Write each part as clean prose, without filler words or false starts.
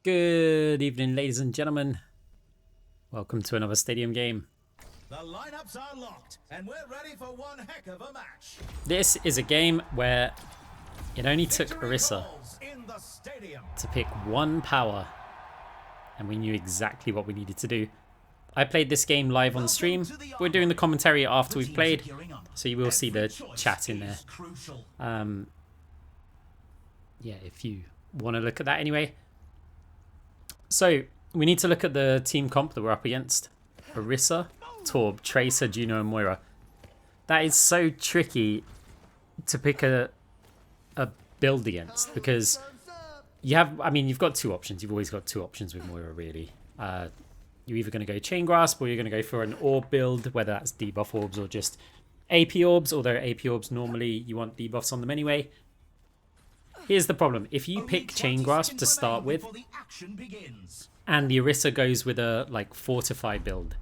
Good evening, ladies and gentlemen. Welcome to another stadium game. The lineups are locked, and we're ready for one heck of a match. This is a game where it only took Orisa to pick one power, and we knew exactly what we needed to do. I played this game live on stream. We're doing the commentary after we've played, so you will see the chat in there. Yeah, if you want to look at that anyway. So, we need to look at the team comp that we're up against. Orisa, Torb, Tracer, Juno, and Moira. That is so tricky to pick a build against because you've got two options. You've always got two options with Moira, really. You're either going to go Chain Grasp or you're going to go for an orb build, whether that's debuff orbs or just AP orbs, although AP orbs normally you want debuffs on them anyway. Here's the problem. If you pick Chain Grasp to start with, and the Orisa goes with a Fortify build,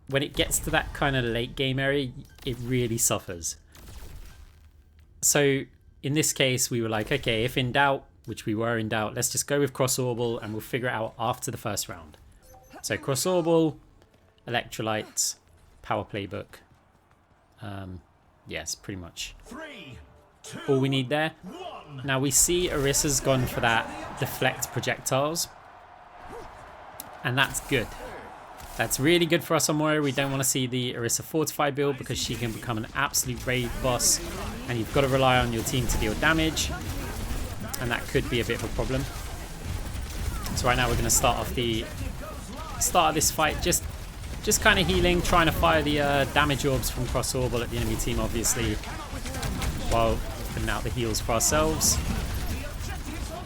when it gets to that kind of late game area, it really suffers. So in this case, we were like, okay, if in doubt, which we were in doubt, let's just go with Cross Orbal and we'll figure it out after the first round. So Cross Orbal, Electrolytes, Power Playbook. Yes, pretty much all we need there. Now we see Orisa's gone for that deflect projectiles, and that's good. That's really good for us on Moira. We don't want to see the Orisa Fortify build because she can become an absolute raid boss, and you've got to rely on your team to deal damage, and that could be a bit of a problem. So right now we're going to start off the start of this fight just kind of healing, trying to fire the damage orbs from Cross Orbal at the enemy team, obviously, while putting out the heals for ourselves.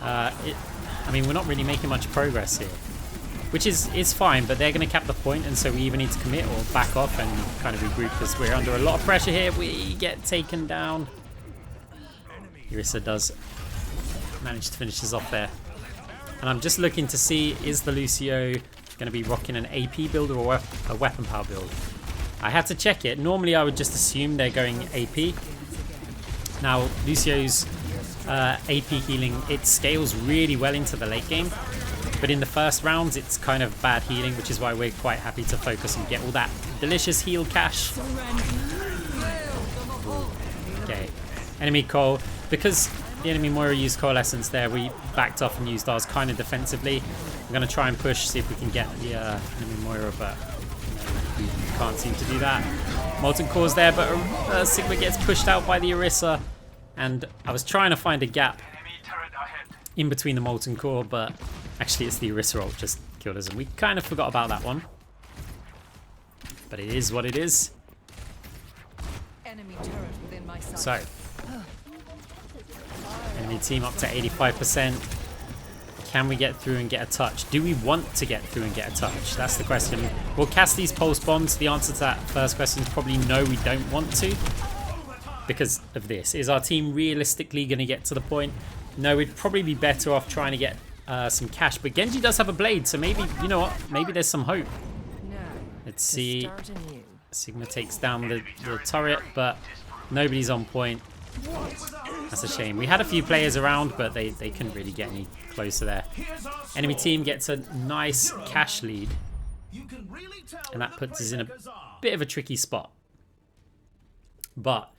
We're not really making much progress here, which is fine, but they're going to cap the point, and so we either need to commit or back off and kind of regroup because we're under a lot of pressure here. We get taken down. Orisa does manage to finish us off there. And I'm just looking to see, is the Lucio going to be rocking an AP build or a weapon power build? I had to check it. Normally I would just assume they're going AP. Now, Lucio's AP healing, it scales really well into the late game, but in the first rounds it's kind of bad healing, which is why we're quite happy to focus and get all that delicious heal cash. Okay, enemy Cole, because the enemy Moira used Coalescence there, we backed off and used ours kind of defensively. I'm going to try and push, see if we can get the enemy Moira, but we can't seem to do that. Molten Core's there, but Sigma gets pushed out by the Orisa, and I was trying to find a gap in between the Molten Core, but actually it's the Orisa ult just killed us, and we kind of forgot about that one. But it is what it is. So, enemy team up to 85%. Can we get through and get a touch? Do we want to get through and get a touch? That's the question. We'll cast these pulse bombs. The answer to that first question is probably no, we don't want to. Because of this. Is our team realistically going to get to the point? No, we'd probably be better off trying to get some cash. But Genji does have a blade, so maybe, you know what? Maybe there's some hope. Let's see. Sigma takes down the turret, but nobody's on point. That's a shame. We had a few players around, but they couldn't really get any closer there. Enemy team gets a nice cash lead, and that puts us in a bit of a tricky spot. But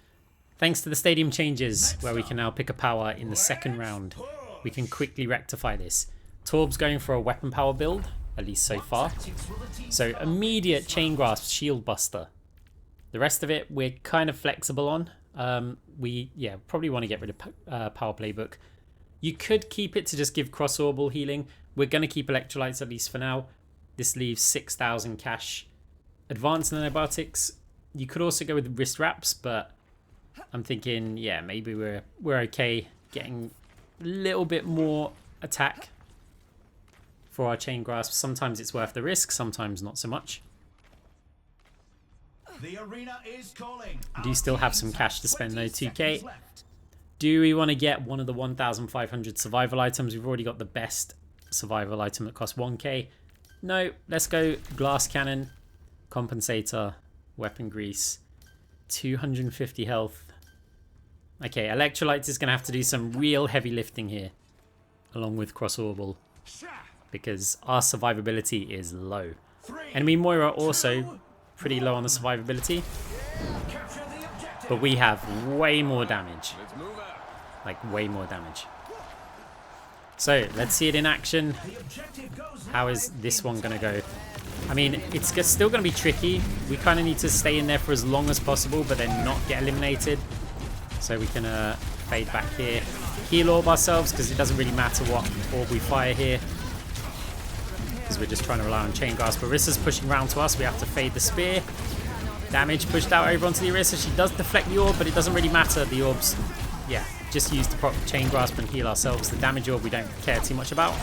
thanks to the stadium changes, where we can now pick a power in the second round, we can quickly rectify this. Torb's going for a weapon power build, at least so far. So immediate Chain Grasp, Shield Buster. The rest of it we're kind of flexible on. We probably want to get rid of Power Playbook. You could keep it to just give Cross Orbal healing. We're going to keep Electrolytes at least for now. This leaves 6,000 cash. Advanced Antibiotics. You could also go with Wrist Wraps, but I'm thinking, yeah, maybe we're okay getting a little bit more attack for our Chain Grasp. Sometimes it's worth the risk, sometimes not so much. The arena is calling. Do still have some cash to spend though, 2k. Do we want to get one of the 1,500 survival items? We've already got the best survival item that costs 1k. No, let's go Glass Cannon, Compensator, Weapon Grease, 250 health. Okay, Electrolytes is going to have to do some real heavy lifting here. along with cross orbital, because our survivability is low. Enemy Moira also pretty low on the survivability, but we have way more damage. Like way more damage. So let's see it in action. How is this one gonna go? I mean, it's still gonna be tricky. We kind of need to stay in there for as long as possible, but then not get eliminated. So we can fade back here. Heal orb ourselves, because it doesn't really matter what orb we fire here, because we're just trying to rely on Chain Grasp. Orissa's pushing around to us. We have to fade the spear. Damage pushed out over onto the Orisa. She does deflect the orb, but it doesn't really matter. The orbs, yeah, just use the proper Chain Grasp and heal ourselves. The damage orb we don't care too much about.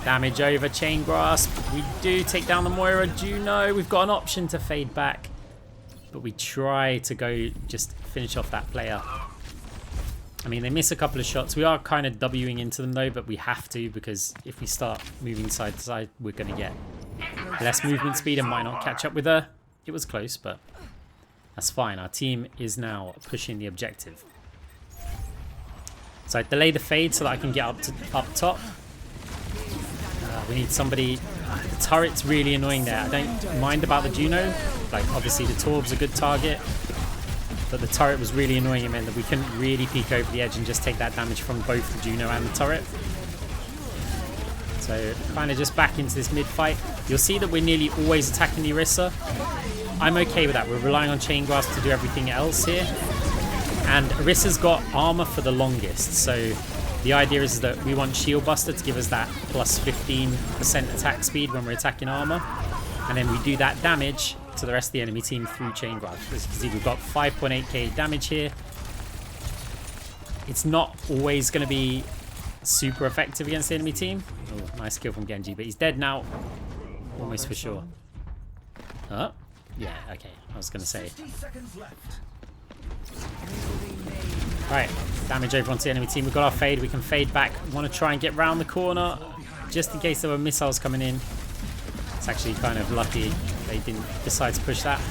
Damage over Chain Grasp. We do take down the Moira. Juno, we've got an option to fade back, but we try to go just finish off that player. I mean, they miss a couple of shots. We are kind of Wing into them though, but we have to, because if we start moving side to side, we're going to get less movement speed and might not catch up with her. It was close, but that's fine. Our team is now pushing the objective. So I delay the fade so that I can get up top. We need somebody. The turret's really annoying there. I don't mind about the Juno. Like, obviously the Torb's a good target, but the turret was really annoying. It meant that we couldn't really peek over the edge and just take that damage from both the Juno and the turret. So kind of just back into this mid fight. You'll see that we're nearly always attacking the Orisa. I'm okay with that. We're relying on Chain Grasp to do everything else here. And Orissa's got armor for the longest. So the idea is that we want Shield Buster to give us that plus 15% attack speed when we're attacking armor. And then we do that damage to the rest of the enemy team through Chain Grasp. As you can see, we've got 5.8k damage here. It's not always going to be super effective against the enemy team. Oh, nice kill from Genji, but he's dead now. Almost for sure. Oh, yeah, okay. I was going to say. Right, damage over onto the enemy team. We've got our fade. We can fade back. We want to try and get round the corner just in case there were missiles coming in. It's actually kind of lucky they didn't decide to push that.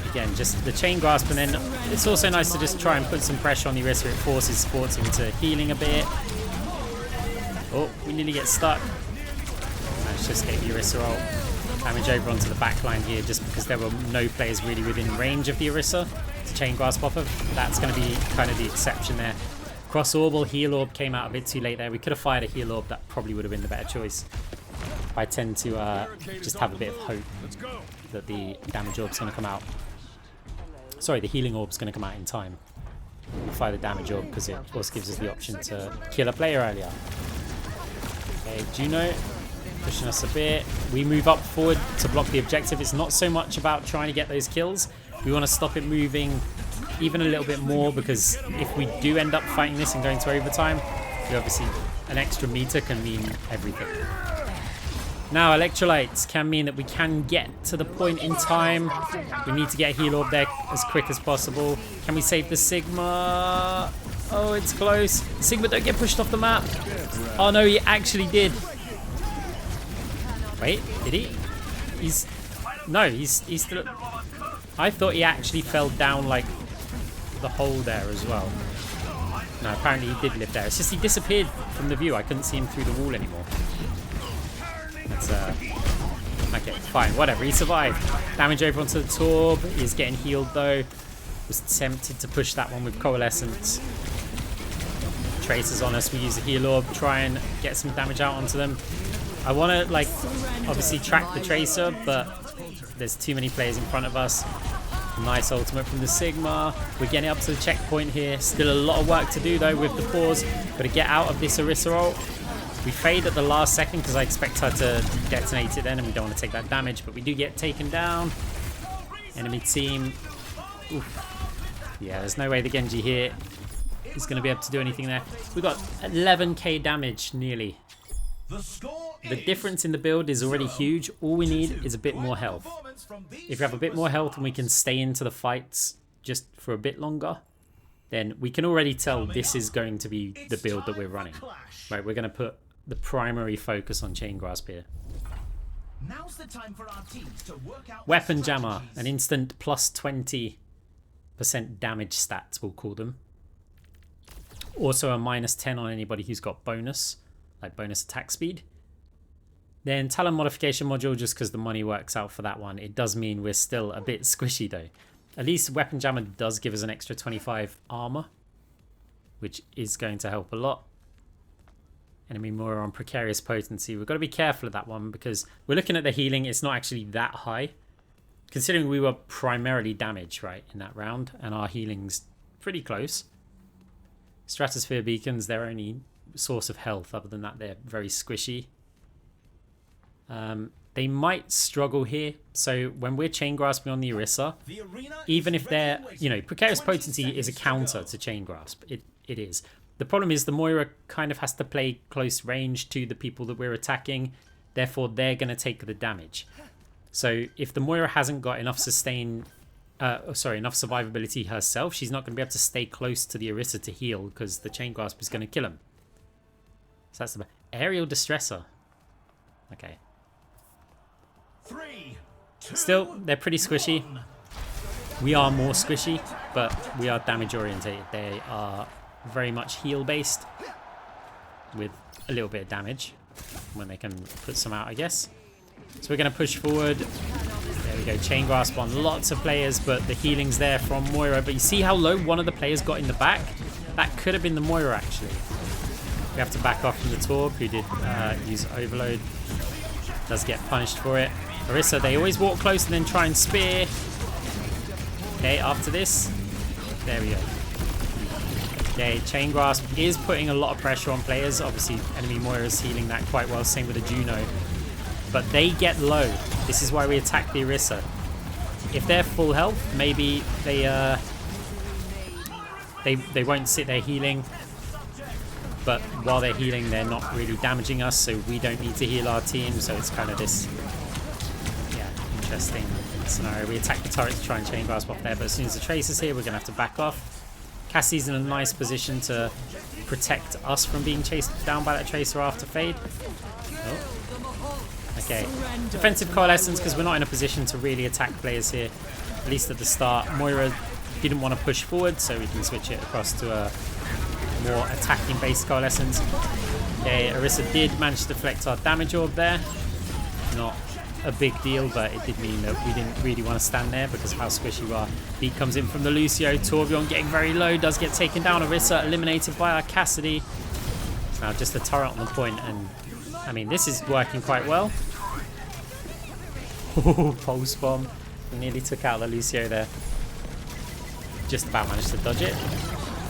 Again, just the Chain Grasp, and then it's also nice to just try and put some pressure on the Orisa. It forces Sports into healing a bit. Oh, we nearly get stuck. Let's just get the Orisa ult. Damage over onto the back line here, just because there were no players really within range of the Orisa to Chain Grasp off of. That's going to be kind of the exception there. Cross Orbital, Heal Orb came out a bit too late there. We could have fired a Heal Orb. That probably would have been the better choice. I tend to just have a bit of hope that the damage orb's going to come out. Sorry, the healing orb's going to come out in time. We fire the damage orb because it of course gives us the option to kill a player earlier. Okay, Juno pushing us a bit. We move up forward to block the objective. It's not so much about trying to get those kills. We want to stop it moving even a little bit more, because if we do end up fighting this and going to overtime, we obviously, an extra meter can mean everything. Now, electrolytes can mean that we can get to the point in time. We need to get a heal orb there as quick as possible. Can we save the Sigma? Oh, it's close. Sigma, don't get pushed off the map. Oh no, he actually did. Wait, did he? He's still. I thought he actually fell down like the hole there as well. No, apparently he did live there. It's just he disappeared from the view. I couldn't see him through the wall anymore. That's okay, fine, whatever. He survived. Damage over onto the Torb. He's getting healed though. Was tempted to push that one with Coalescence. Tracers on us. We use the heal orb, try and get some damage out onto them. I want to like obviously track the Tracer, but there's too many players in front of us. Nice ultimate from the Sigma. We're getting up to the checkpoint here. Still a lot of work to do though with the pause. Got to get out of this Orisa ult. We fade at the last second because I expect her to detonate it then, and we don't want to take that damage, but we do get taken down. Enemy team. Oof. Yeah, there's no way the Genji here is going to be able to do anything there. We've got 11k damage nearly. The difference in the build is already huge. All we need is a bit more health. If we have a bit more health and we can stay into the fights just for a bit longer, then we can already tell this is going to be the build that we're running. Right, we're going to put the primary focus on Chain Grasp here. Now's the time for our teams to work out Weapon Jammer, an instant plus 20% damage stats, we'll call them. Also a minus 10 on anybody who's got bonus. like bonus attack speed. Then talent modification module, just because the money works out for that one. It does mean we're still a bit squishy though. At least weapon jammer does give us an extra 25 armor, which is going to help a lot. Enemy Moira on precarious potency. We've got to be careful of that one because we're looking at the healing. It's not actually that high, considering we were primarily damaged right in that round, and our healing's pretty close. Stratosphere beacons, their only source of health. Other than that, they're very squishy. They might struggle here. So when we're chain grasping on the Orisa, even if they're, you know, precarious potency is a counter to chain grasp. It is. The problem is the Moira kind of has to play close range to the people that we're attacking. Therefore, they're going to take the damage. So if the Moira hasn't got enough enough survivability herself, she's not going to be able to stay close to the Orisa to heal because the chain grasp is going to kill him. So that's the aerial distressor. Okay. Still, they're pretty squishy. We are more squishy, but we are damage orientated. They are very much heal based with a little bit of damage when they can put some out, I guess. So we're going to push forward. There we go, chain grasp on lots of players, but the healing's there from Moira. But you see how low one of the players got in the back? That could have been the Moira actually. We have to back off from the Torb, who did use overload. Does get punished for it. Orisa, they always walk close and then try and spear. Okay, after this, there we go. Okay, chain grasp is putting a lot of pressure on players. Obviously, enemy Moira is healing that quite well. Same with the Juno, but they get low. This is why we attack the Orisa. If they're full health, maybe they won't sit there healing. But while they're healing, they're not really damaging us, so we don't need to heal our team. So it's kind of this, yeah, interesting scenario. We attack the turret to try and chain grasp off there, but as soon as the Tracer's here, we're going to have to back off. Cassie's in a nice position to protect us from being chased down by that Tracer after Fade. Oh. Okay, defensive coalescence, because we're not in a position to really attack players here, at least at the start. Moira didn't want to push forward, so we can switch it across to a more attacking based coalescence. Okay, Orisa did manage to deflect our damage orb there. Not a big deal, but it did mean that we didn't really want to stand there because of how squishy we are. Beat comes in from the Lucio. Torbjorn getting very low, does get taken down. Orisa eliminated by our Cassidy. It's now just a turret on the point, and I mean, this is working quite well. Oh, pulse bomb. Nearly took out the Lucio there. Just about managed to dodge it.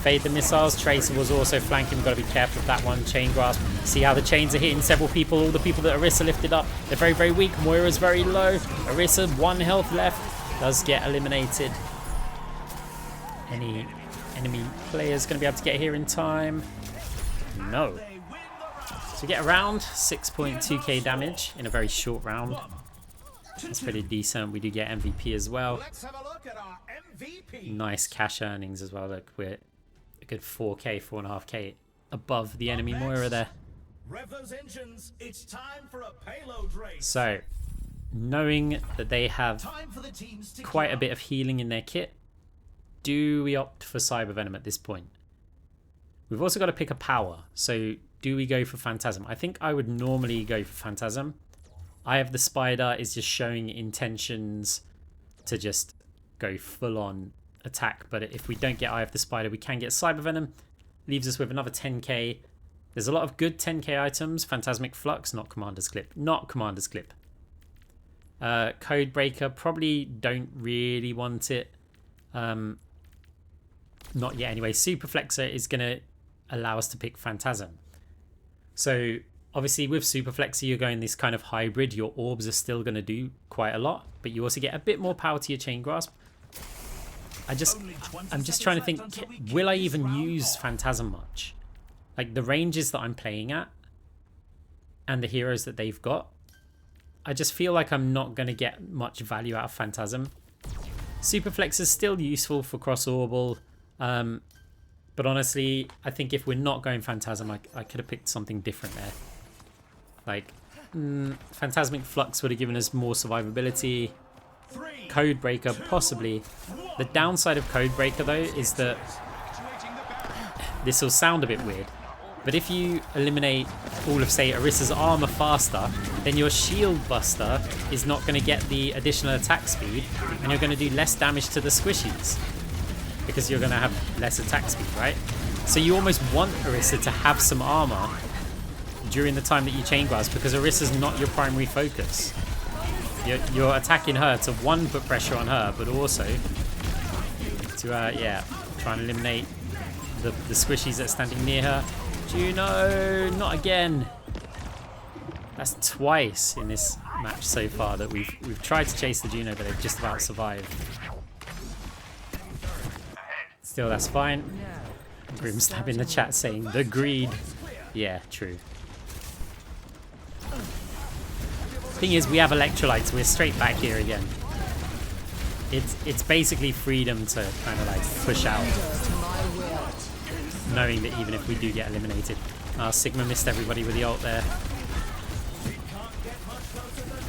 Fade the missiles. Tracer was also flanking. We've got to be careful of that one. Chain grasp. See how the chains are hitting several people. All the people that Orisa lifted up, they're very, very weak. Moira's very low. Orisa, 1 health left. Does get eliminated. Any enemy players going to be able to get here in time? No. So we get around 6.2k damage in a very short round. That's pretty decent. We do get MVP as well. Let's have a look at our MVP. Nice cash earnings as well. Look, we're a good 4k, 4.5k above the enemy Moira there. Rev those engines. It's time for a payload race. So, knowing that they have Time for the teams to quite a bit of healing in their kit, do we opt for Cyber Venom at this point? We've also got to pick a power. So, do we go for Phantasm? I think I would normally go for Phantasm. Eye of the Spider is just showing intentions to just go full on attack, but if we don't get Eye of the Spider, we can get Cyber Venom. Leaves us with another 10k. There's a lot of good 10k items. Phantasmic Flux, not Commander's Clip. Not Commander's Clip. Code Breaker, probably don't really want it. Not yet anyway. Super Flexor is going to allow us to pick Phantasm. So obviously with Super Flexor, you're going this kind of hybrid. Your orbs are still going to do quite a lot, but you also get a bit more power to your Chain Grasp. I'm just trying to think, will I even use Phantasm much? Like the ranges that I'm playing at and the heroes that they've got, I just feel like I'm not going to get much value out of Phantasm. Super Flex is still useful for cross-orbal, but honestly, I think if we're not going Phantasm, I could have picked something different there. Like, Phantasmic Flux would have given us more survivability. Code Breaker, possibly. The downside of Code Breaker, though, is that this will sound a bit weird, But if you eliminate all of, say, Orisa's armor faster, then your shield buster is not going to get the additional attack speed, and you're going to do less damage to the squishies because you're going to have less attack speed, right? So you almost want Orisa to have some armor during the time that you chain grasp, because Orisa's not your primary focus. You're attacking her to, one, put pressure on her, but also to, yeah, try and eliminate the squishies that are standing near her. Juno, not again. That's twice in this match so far that we've tried to chase the Juno, but they've just about survived. Still, that's fine. Grimstab in the chat saying the greed. Yeah, true. Thing is, we have electrolytes. We're straight back here again. It's basically freedom to kind of like push out, knowing that even if we do get eliminated. Sigma missed everybody with the ult there.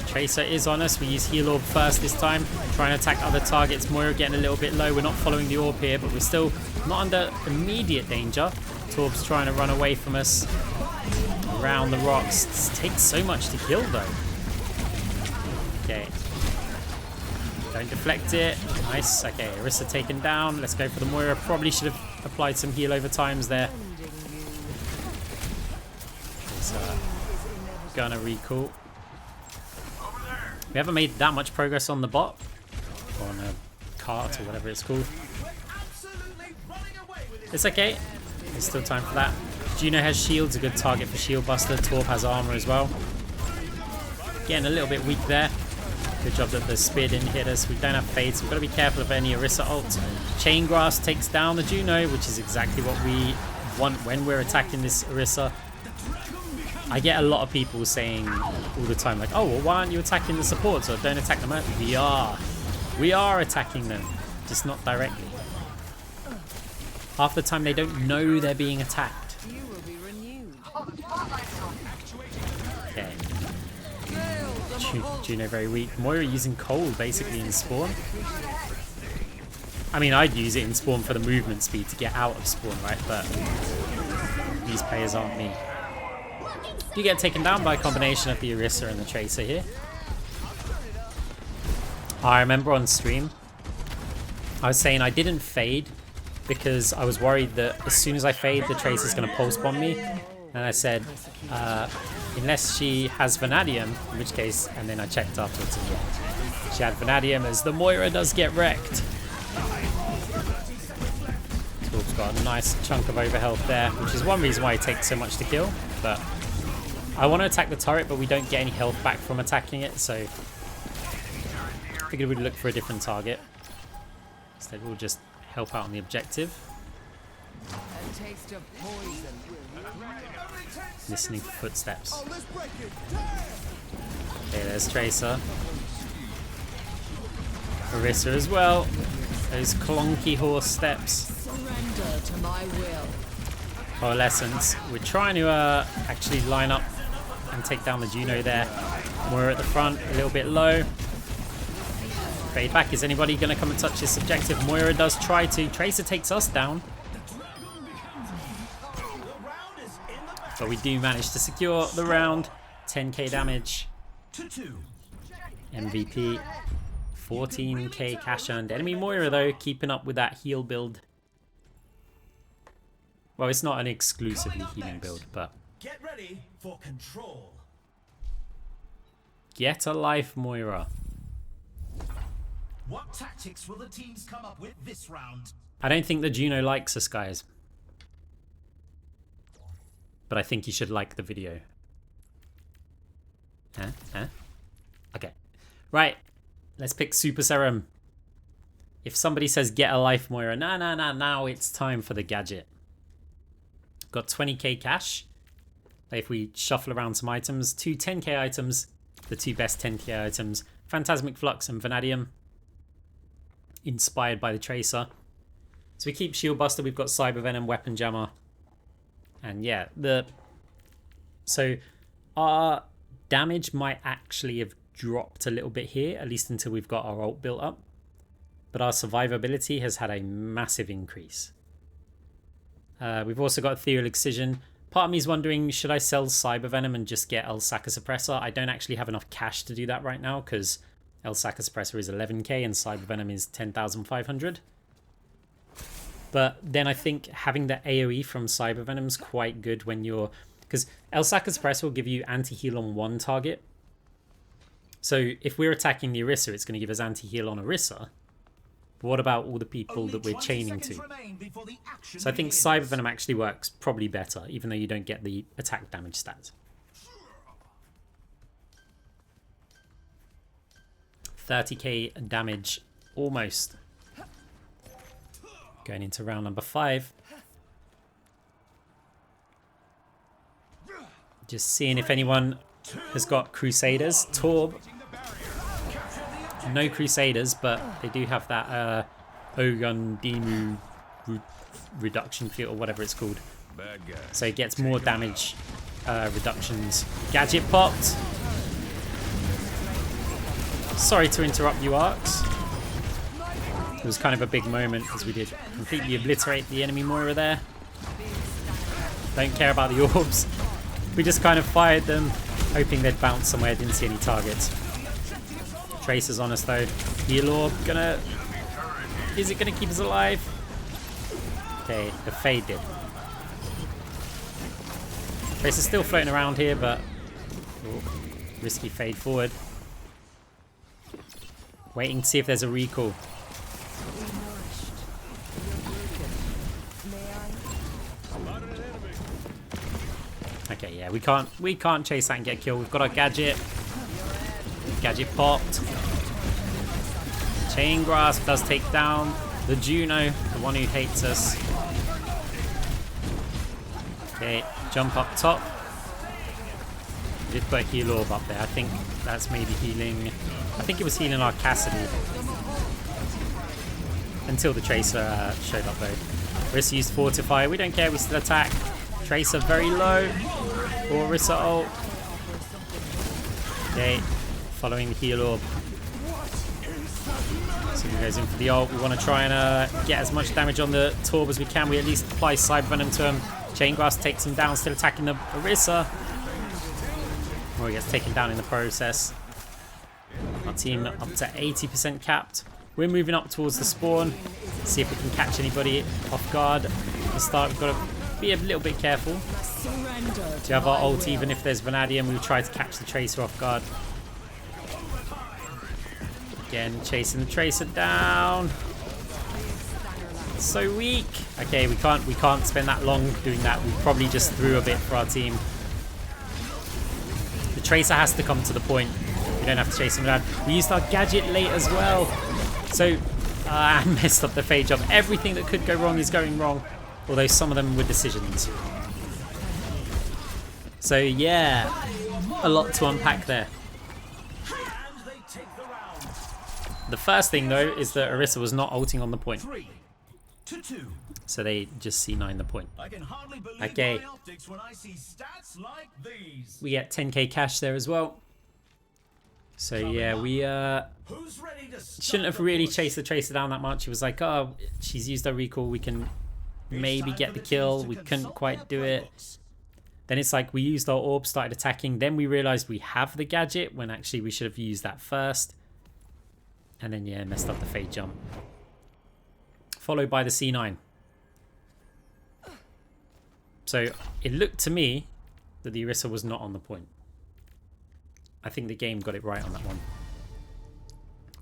Tracer is on us. We use heal orb first this time, trying to attack other targets. Moira getting a little bit low. We're not following the orb here, but we're still not under immediate danger. Torb's trying to run away from us around the rocks. This takes so much to kill though. Okay. Don't deflect it. Nice. Okay, Orisa taken down. Let's go for the Moira. Probably should have applied some heal over times there. It's gonna recall. We haven't made that much progress on the bot. Or on a cart or whatever it's called. It's okay. There's still time for that. Juno has shields, a good target for shield buster. Torb has armor as well. Getting a little bit weak there. Good job that the spear didn't hit us. We don't have fade, so we've got to be careful of any Orisa ult. Chain Grass takes down the Juno, which is exactly what we want when we're attacking this Orisa. I get a lot of people saying all the time, like, oh, well, why aren't you attacking the supports, or don't attack them? We are. We are attacking them, just not directly. Half the time they don't know they're being attacked. Okay. Juno very weak. Moira using cold basically in spawn. I mean, I'd use it in spawn for the movement speed to get out of spawn, right? But these players aren't me. You get taken down by a combination of the Orisa and the Tracer here. I remember on stream, I was saying I didn't fade because I was worried that as soon as I fade, the Tracer's going to pulse bomb me. And I said, unless she has Vanadium, in which case, and then I checked afterwards and yeah, she had Vanadium, as the Moira does get wrecked. Torb's got a nice chunk of overhealth there, which is one reason why it takes so much to kill. But I want to attack the turret, but we don't get any health back from attacking it, so figured we'd look for a different target. Instead, we'll just help out on the objective. Listening for footsteps. Okay, there's Tracer. Orisa as well. Those clonky horse steps. Surrender to my will. Coalescence. We're trying to actually line up and take down the Juno there. Moira at the front, a little bit low. Fade back. Is anybody going to come and touch this objective? Moira does try to. Tracer takes us down. But we do manage to secure the round. 10k damage. MVP. 14k cash earned. Enemy Moira, though, keeping up with that heal build. Well, it's not an exclusively healing build, but... Get ready for control. Get a life, Moira. What tactics will the teams come up with this round? I don't think the Juno likes us, guys. But I think you should like the video. Huh? Okay. Right. Let's pick Super Serum. If somebody says get a life, Moira, now it's time for the gadget. Got 20k cash. If we shuffle around some items, 2 10k items, the 2 best 10k items, Phantasmic Flux and Vanadium, inspired by the Tracer. So we keep Shield Buster, we've got Cyber Venom, Weapon Jammer, and yeah, so our damage might actually have dropped a little bit here, at least until we've got our ult built up, but our survivability has had a massive increase. We've also got Ethereal Excision. Part of me is wondering, should I sell Cyber Venom and just get El Saka Suppressor? I don't actually have enough cash to do that right now because El Saka Suppressor is 11k and Cyber Venom is 10,500. But then I think having the AoE from Cyber Venom is quite good when you're... Because El Saka Suppressor will give you anti-heal on one target. So if we're attacking the Orisa, it's going to give us anti-heal on Orisa. But what about all the people that we're chaining to? So I think Cyber Venom actually works probably better, even though you don't get the attack damage stats. 30k damage, almost. Going into round number 5. Just seeing if anyone has got Crusaders. Torb. No Crusaders, but they do have that Ogun Demu reduction field or whatever it's called. So it gets more damage reductions. Gadget popped. Sorry to interrupt you, Arcs. It was kind of a big moment as we did completely obliterate the enemy Moira there. Don't care about the orbs. We just kind of fired them, hoping they'd bounce somewhere. Didn't see any targets. Tracer's on us though. Heal orb gonna... Is it gonna keep us alive? Okay, the fade did. Tracer's still floating around here, but... Ooh, risky fade forward. Waiting to see if there's a recall. Okay, yeah, we can't chase that and get killed. We've got our gadget. Gadget popped. Chain Grasp does take down the Juno, the one who hates us. Okay, jump up top. We did put a heal orb up there. I think that's maybe healing. I think it was healing our Cassidy. Until the Tracer showed up though. Orisa used Fortify. We don't care, we still attack. Tracer very low. Orisa ult. Okay, following the heal orb. So he goes in for the ult. We want to try and get as much damage on the Torb as we can. We at least apply Cyber Venom to him. Chain Grasp takes him down, still attacking the Orisa. Or he gets taken down in the process. Our team up to 80% capped. We're moving up towards the spawn. See if we can catch anybody off guard. At the start, we've got to be a little bit careful. Do you have our ult even if there's Vanadium? We'll try to catch the Tracer off guard. Again, chasing the Tracer down. So weak. Okay, we can't spend that long doing that. We probably just threw a bit for our team. The Tracer has to come to the point. We don't have to chase him down. We used our gadget late as well. So I messed up the fade jump. Everything that could go wrong is going wrong. Although some of them were decisions. So yeah, a lot to unpack there. The first thing though is that Orisa was not ulting on the point. So they just C9 the point. Okay. We get 10k cash there as well. So yeah, we shouldn't have really chased the Tracer down that much. It was like, oh, she's used her recall, we can maybe get the kill. We couldn't quite do it. Then it's like we used our orb, started attacking. Then we realized we have the gadget when actually we should have used that first. And then yeah, messed up the fade jump. Followed by the C9. So it looked to me that the Orisa was not on the point. I think the game got it right on that one.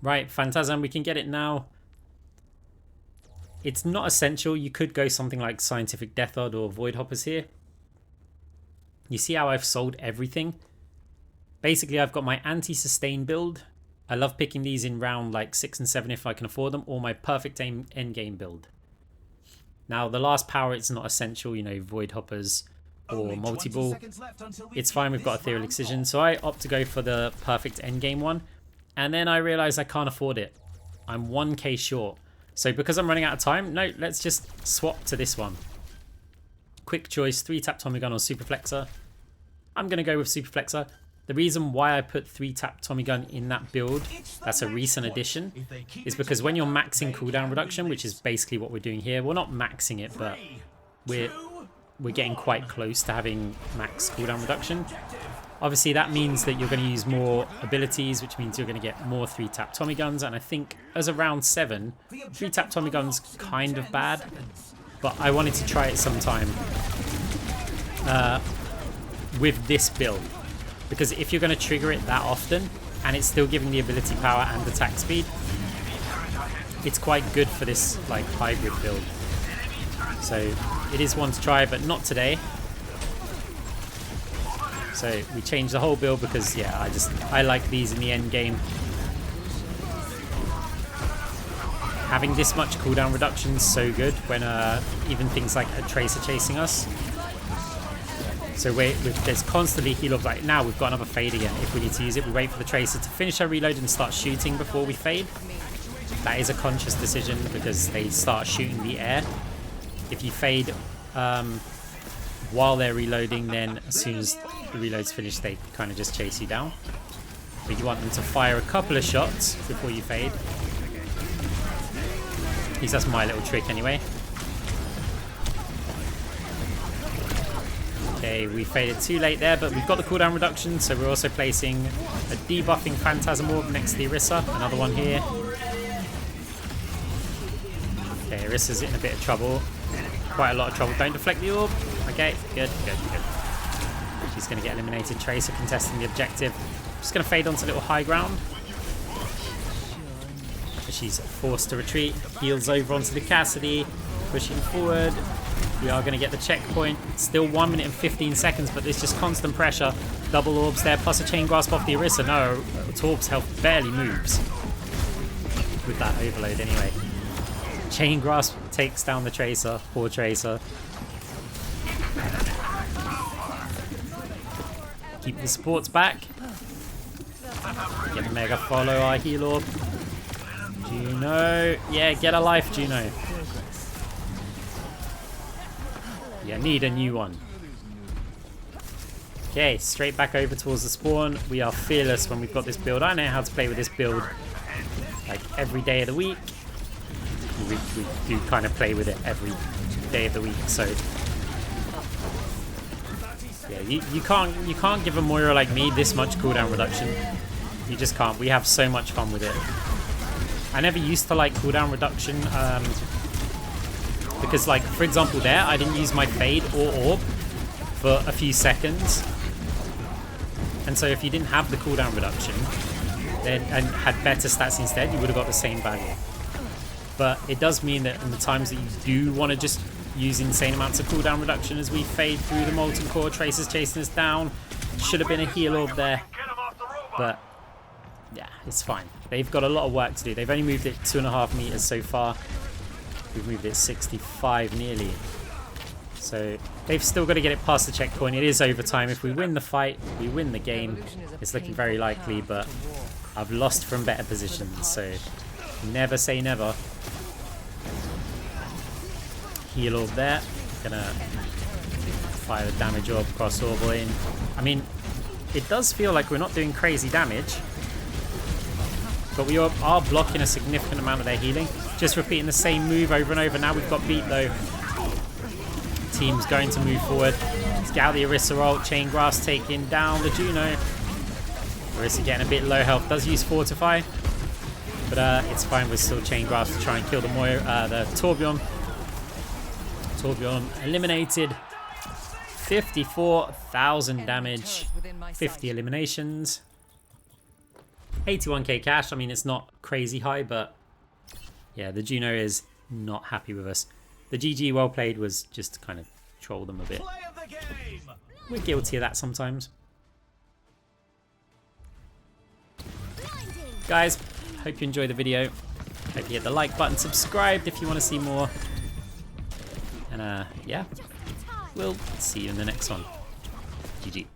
Right, Phantasm, we can get it now. It's not essential. You could go something like Scientific Death Rod or Void Hoppers here. You see how I've sold everything? Basically, I've got my anti-sustain build. I love picking these in round like 6 and 7 if I can afford them, or my perfect aim endgame build. Now, the last power, it's not essential, you know, Void Hoppers or multi-ball. It's fine, we've got Ethereal Excision, so I opt to go for the perfect endgame one. And then I realize I can't afford it. I'm 1k short. So because I'm running out of time, no, let's just swap to this one. Quick choice, 3-tap Tommy Gun or Super Flexor. I'm going to go with Super Flexor. The reason why I put 3-tap Tommy Gun in that build, that's a recent addition, is because when you're maxing cooldown reduction, which is basically what we're doing here, we're not maxing it, but we're we're getting quite close to having max cooldown reduction. Obviously that means that you're going to use more abilities, which means you're going to get more 3-tap Tommy guns, and I think as a round 7, 3-tap Tommy guns kind of bad, but I wanted to try it sometime with this build, because if you're going to trigger it that often and it's still giving the ability power and attack speed, it's quite good for this like hybrid build. So it is one to try, but not today. So we changed the whole build because, yeah, I like these in the end game. Having this much cooldown reduction is so good when even things like a Tracer chasing us. So there's constantly heal up. Like now we've got another fade again. If we need to use it, we wait for the Tracer to finish our reload and start shooting before we fade. That is a conscious decision because they start shooting the air. If you fade while they're reloading, then as soon as the reload's finished, they kind of just chase you down. But you want them to fire a couple of shots before you fade. At least that's my little trick anyway. Okay, we faded too late there, but we've got the cooldown reduction, so we're also placing a debuffing Phantasm Orb next to the Orisa. Another one here. Okay, Orisa's in a bit of trouble. Quite a lot of trouble. Don't deflect the orb. Okay, good. She's going to get eliminated. Tracer contesting the objective. Just going to fade onto a little high ground. She's forced to retreat. Heals over onto the Cassidy. Pushing forward. We are going to get the checkpoint. Still 1 minute and 15 seconds, but there's just constant pressure. Double orbs there, plus a chain grasp off the Orisa. No, Torb's health barely moves with that overload anyway. Chain grasp takes down the Tracer. Poor Tracer. Keep the supports back. Get the mega follow our heal orb. Juno. Yeah, get a life, Juno. Yeah, need a new one. Okay, straight back over towards the spawn. We are fearless when we've got this build. I know how to play with this build like every day of the week. We do kind of play with it every day of the week, so yeah, you can't give a Moira like me this much cooldown reduction. You just can't. We have so much fun with it. I never used to like cooldown reduction because, like, for example, there I didn't use my fade or orb for a few seconds, and so if you didn't have the cooldown reduction then and had better stats instead, you would have got the same value. But it does mean that in the times that you do want to just use insane amounts of cooldown reduction as we fade through the molten core, Tracer's chasing us down. Should have been a heal orb there. But yeah, it's fine. They've got a lot of work to do. They've only moved it 2.5 meters so far. We've moved it 65 nearly. So they've still got to get it past the checkpoint. It is overtime. If we win the fight, we win the game. It's looking very likely, but I've lost from better positions, so never say never. Heal orb there. Gonna fire the damage orb across orb in. I mean, it does feel like we're not doing crazy damage, but we are blocking a significant amount of their healing. Just repeating the same move over and over. Now we've got beat though. Team's going to move forward. Let's get out the Orisa ult. Chain Grasp taking down the Juno. Orisa getting a bit low health. Does use Fortify, but it's fine. We're still Chain Grasp to try and kill the Torbjorn. Torbjorn eliminated. 54,000 damage. 50 eliminations. 81k cash. I mean, it's not crazy high, but yeah, the Juno is not happy with us. The GG well played was just to kind of troll them a bit. We're guilty of that sometimes. Guys, hope you enjoyed the video. Hope you hit the like button, subscribed if you want to see more. And yeah, we'll see you in the next one. GG.